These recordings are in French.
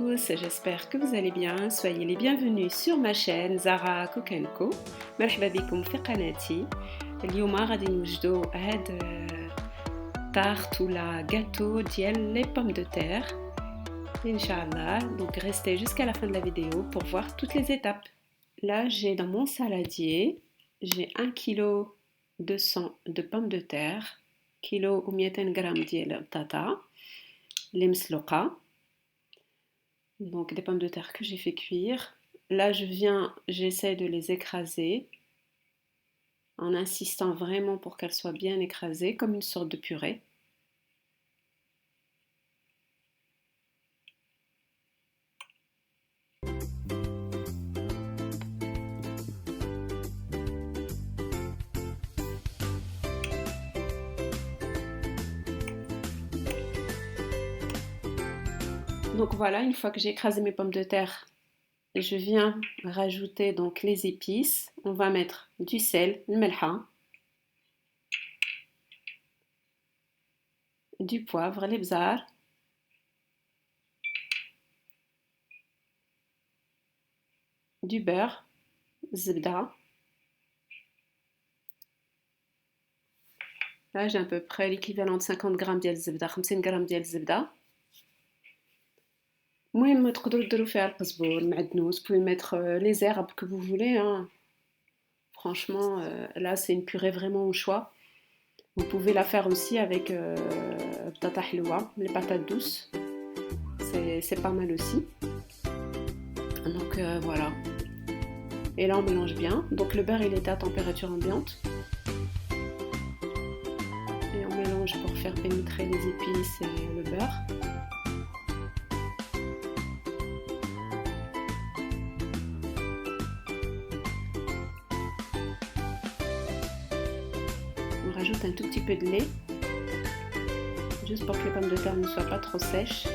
tous, j'espère que vous allez bien. Soyez les bienvenus sur ma chaîne Zara Kokenko. مرحبا بكم في قناتي. اليوم غادي نوجدو هاد tarte ou la gâteau ديال les pommes de terre. Inch'Allah, donc restez jusqu'à la fin de la vidéo pour voir toutes les étapes. Là, j'ai dans mon saladier, j'ai 1 kg 200 de pommes de terre, kilo ou 200 g ديال البطاطا اللي مسلوقة. Donc des pommes de terre que j'ai fait cuire. Là, j'essaie de les écraser en insistant vraiment pour qu'elles soient bien écrasées, comme une sorte de purée. Donc voilà, une fois que j'ai écrasé mes pommes de terre, je viens rajouter donc les épices. On va mettre du sel, le melha, du poivre, les bzar, du beurre, zebda. Là, j'ai à peu près l'équivalent de 50 g de zebda, 50 g de zebda. المهم تقدروا ديروا فيها القزبور المعدنوس, vous pouvez mettre les herbes que vous voulez, hein. Franchement, là c'est une purée vraiment au choix. Vous pouvez la faire aussi avec patata halwa, les patates douces, c'est pas mal aussi. Donc voilà. Et là on mélange bien. Donc le beurre il est à température ambiante. Et on mélange pour faire pénétrer les épices et le beurre. On rajoute un tout petit peu de lait, juste pour que les pommes de terre ne soient pas trop sèches.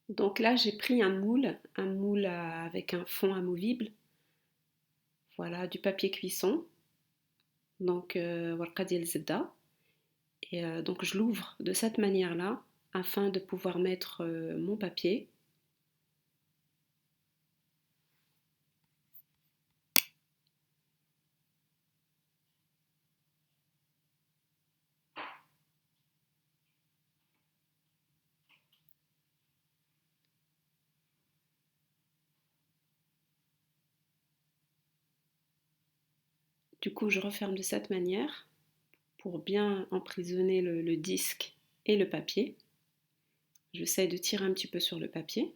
Donc là j'ai pris un moule avec un fond amovible. Voilà, du papier cuisson, donc warqa dial zebda. Et donc je l'ouvre de cette manière-là afin de pouvoir mettre mon papier. Du coup, je referme de cette manière pour bien emprisonner le disque et le papier. J'essaie de tirer un petit peu sur le papier.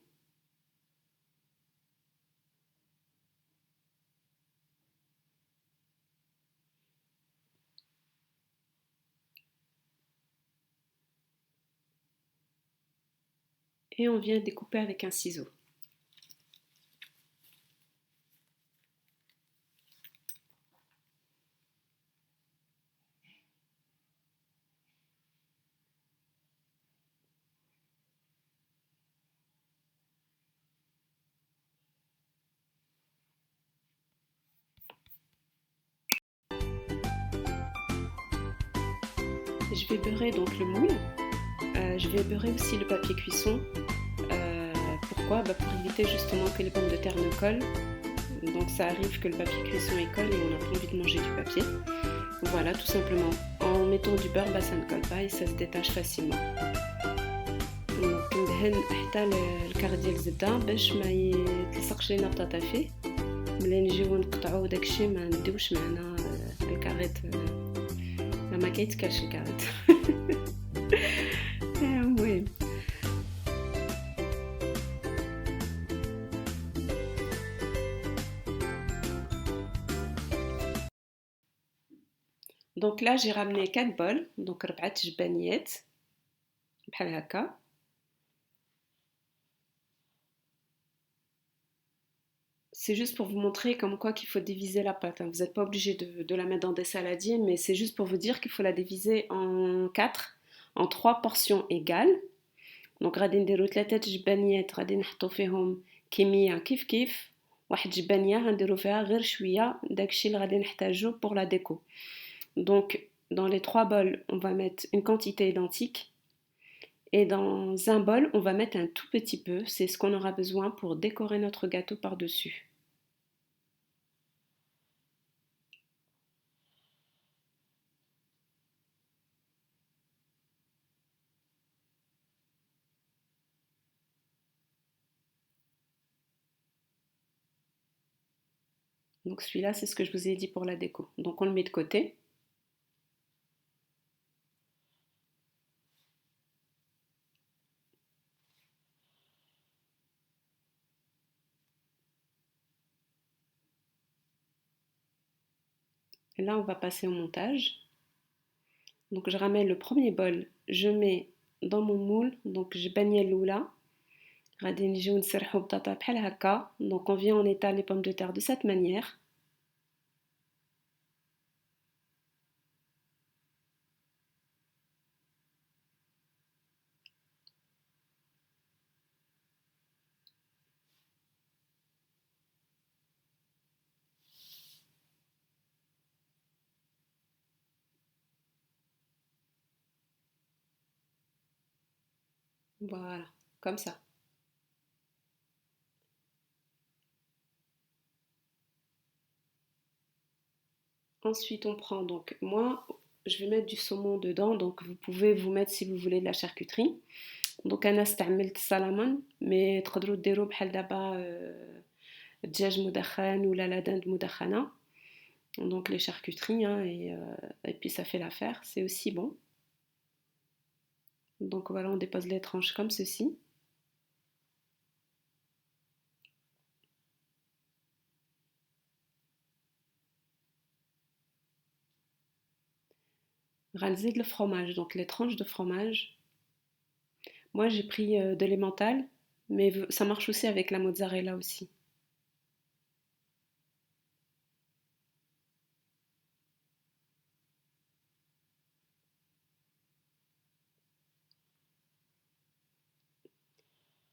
Et on vient découper avec un ciseau. Je vais beurrer donc le moule. Je vais beurrer aussi le papier cuisson. Pourquoi? Pour éviter justement que les pommes de terre ne collent. Donc ça arrive que le papier cuisson il colle et on n'a pas envie de manger du papier. Voilà, tout simplement. En mettant du beurre, ça ne colle pas et ça se détache facilement. كندهن حتى الكار ديال الزبده باش ما يتلصقش لينا البطاطا فيه. ملي نجيو نقطعو داكشي ما نديوش معنا الكاريط. ما كيتكلش الكاريط. المهم Donc là j'ai ramené 4 bols, donc 4 جبانيات بحال هكا. C'est juste pour vous montrer comme quoi qu'il faut diviser la pâte, hein. Vous n'êtes pas obligé de la mettre dans des saladiers, mais c'est juste pour vous dire qu'il faut la diviser en 4 en 3 portions égales. دونك غادي نديرو 3 جبانيات غادي نحطو فيهم كمية كيف واحد جبانية غنديرو فيها غير شوية داكشي اللي غادي نحتاجو pour la déco. Donc dans les 3 bols, on va mettre une quantité identique et dans un bol, on va mettre un tout petit peu, c'est ce qu'on aura besoin pour décorer notre gâteau par-dessus. Donc celui-là, c'est ce que je vous ai dit pour la déco. Donc on le met de côté. Et là, on va passer au montage. Donc je ramène le premier bol, je mets dans mon moule, donc je baigne l'oula. Donc on vient on étale les pommes de terre de cette manière. Voilà, comme ça. Ensuite, on prend donc, moi, je vais mettre du saumon dedans, donc vous pouvez vous mettre si vous voulez de la charcuterie. Donc انا استعملت السلمون مي تقدروا ديروا بحال دابا الدجاج مدخن ولا لا دinde مدخنه. Donc les charcuteries hein, et puis ça fait l'affaire, c'est aussi bon. Donc voilà, on dépose les tranches comme ceci. Ralzid le fromage, donc les tranches de fromage. Moi j'ai pris de l'emmental, mais ça marche aussi avec la mozzarella aussi.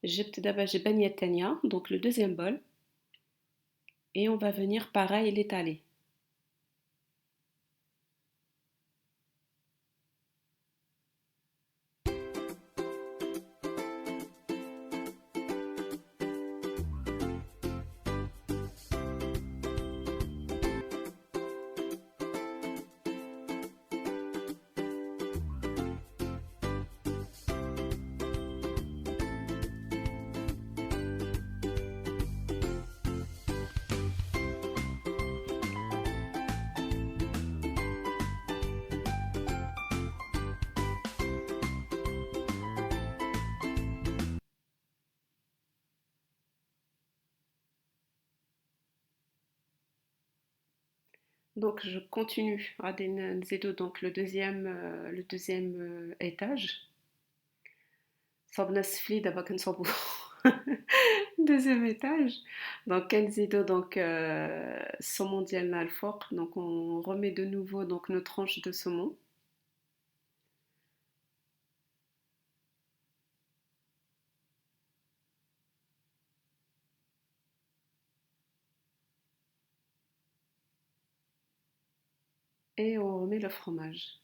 J'ai bagné tania, donc le deuxième bol, et on va venir pareil l'étaler. Donc je continue à نزيدو donc le deuxième étage. صوبنا السفلي دابا كنصوبو deuxième étage. Donc كنزيدو donc الصومون ديالنا الفوق. Donc on remet de nouveau donc nos tranches de saumon. Et on remet le fromage.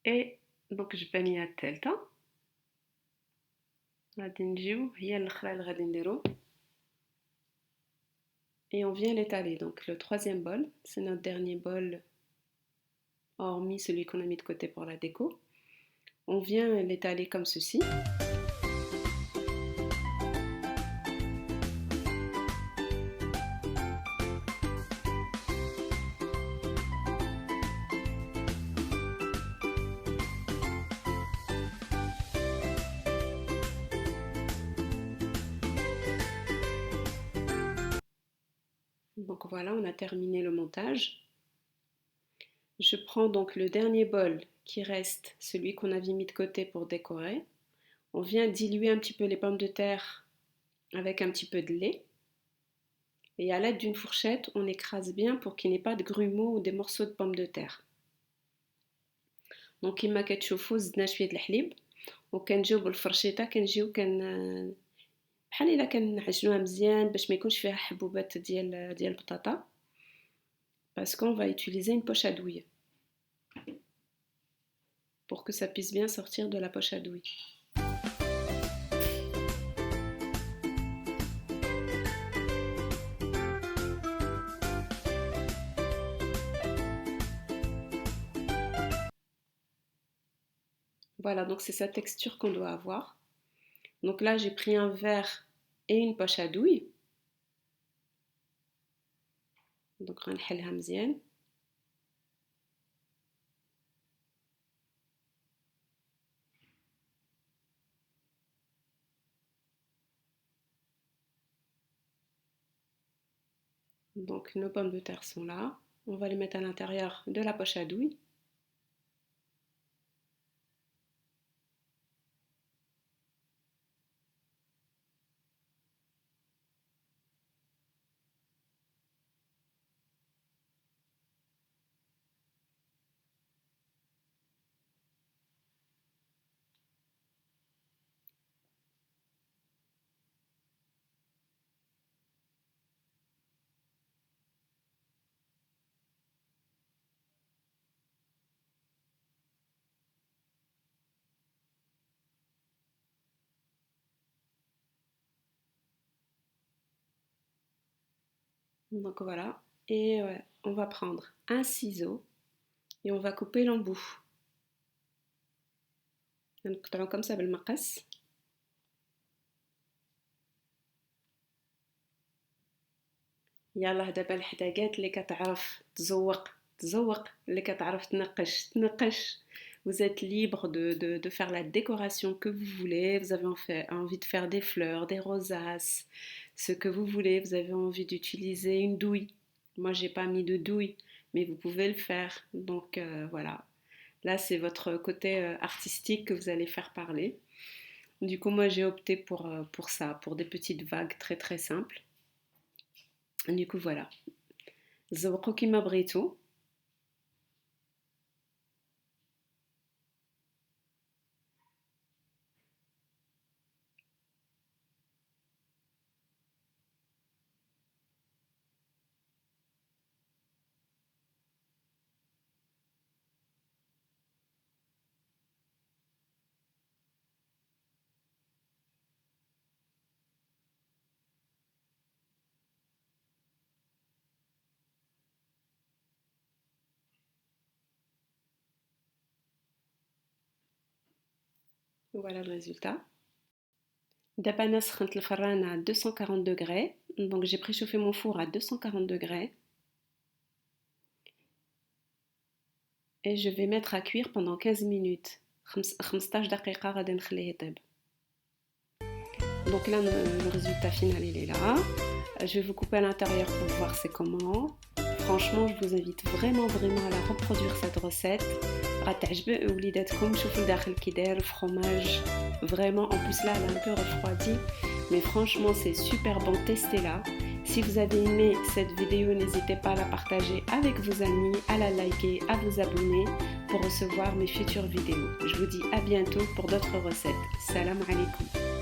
Et donc جبانية الثالثة غادي نجيو هي الأخرى اللي غادي نديرو. Et on vient l'étaler. Donc le troisième bol, c'est notre dernier bol, hormis celui qu'on a mis de côté pour la déco. On vient l'étaler comme ceci. Donc voilà, on a terminé le montage. Je prends donc le dernier bol qui reste, celui qu'on avait mis de côté pour décorer. On vient diluer un petit peu les pommes de terre avec un petit peu de lait. Et à l'aide d'une fourchette, on écrase bien pour qu'il n'y ait pas de grumeaux ou des morceaux de pommes de terre. دونك كيما كتشوفوا زدنا شويه د الحليب وكنجيو بالفرشيطه كنجيو بحال الا كنعجنوها مزيان باش ما يكونش فيها حبوبات ديال البطاطا باسكو on va utiliser une poche à douille pour que ça puisse bien sortir de la poche à douille. Voilà, donc c'est sa texture qu'on doit avoir. Donc là, j'ai pris un verre et une poche à douille. Donc, غنحلها مزيان. Donc, nos pommes de terre sont là. On va les mettre à l'intérieur de la poche à douille. Donc voilà, et on va prendre un ciseau et on va couper l'embout. نقطعو كمسة بالمقص. يلا دابا الحداقات اللي كتعرف تزوق اللي كتعرف تنقش. Vous êtes libre de faire la décoration que vous voulez. Vous avez envie de faire des fleurs, des rosaces, ce que vous voulez. Vous avez envie d'utiliser une douille. Moi, j'ai pas mis de douille, mais vous pouvez le faire. Donc voilà. Là, c'est votre côté artistique que vous allez faire parler. Du coup, moi, j'ai opté pour ça, pour des petites vagues très très simples. Du coup, voilà. زوقوا كيما بغيتو. Voilà le résultat. دابا انا سخنت الفران à 240 degrés. Donc j'ai préchauffé mon four à 240 degrés. Et je vais mettre à cuire pendant 15 minutes. 15 دقيقة غادي نخليه يطيب. Donc là le résultat final il est là. Je vais vous couper à l'intérieur pour voir c'est comment. Franchement, je vous invite vraiment à la reproduire cette recette. غتعجب وليداتكم. شوفوا الداخل كي داير fromage. Vraiment, en plus là, elle a un peu refroidi. Mais franchement, c'est super bon. Testez-la. Si vous avez aimé cette vidéo, n'hésitez pas à la partager avec vos amis, à la liker, à vous abonner pour recevoir mes futures vidéos. Je vous dis à bientôt pour d'autres recettes. Salam alaikum.